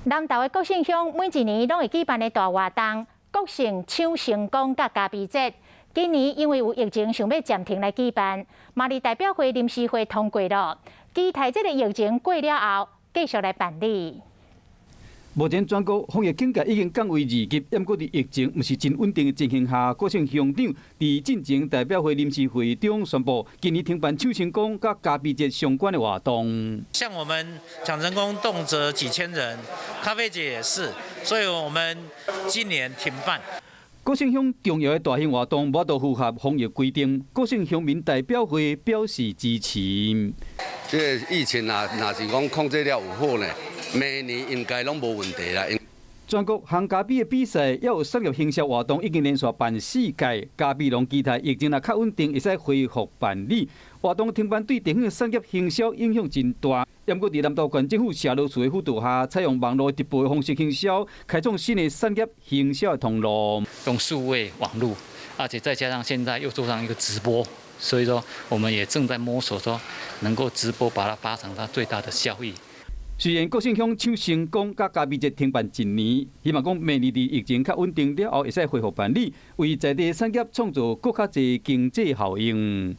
南投的国姓乡每一年拢会举办的大活动——国姓抢成功甲咖啡节。今年因为有疫情，想要暂停来举办，嘛哩代表会临时会通过了，期待这个疫情过了后继续来办理。 目前全国防疫警戒已经降为2级，不过伫疫情毋是真稳定的情形下，国姓乡长伫进前代表会临时会中宣布，今年停办抢成功甲咖啡节相关的活动。像我们抢成功动辄几千人，咖啡节也是，所以我们今年停办。 国姓乡重要的大型活动，无都符合防疫规定。国姓乡民代表会表示支持。这个疫情若是讲控制了有好呢，明年应该拢无问题啦。全国烘咖啡的比赛，也有商业行销活动，已经连续办4届。咖啡农期待疫情若较稳定，会使恢复办理。活动停办对地方的产业行销影响真大。不过，伫南投县政府社劳处的辅导下，采用网络直播的方式行销，开创新的产业行销的通路。用数位网络，而且再加上现在又做上一个直播，所以说我们也正在摸索说能够直播把它发展它最大的效益。 虽然国姓乡抢成功甲咖啡节停办1年，希望讲明年伫疫情较稳定了后，会使恢复办理，为在地产业创造更较侪经济效应。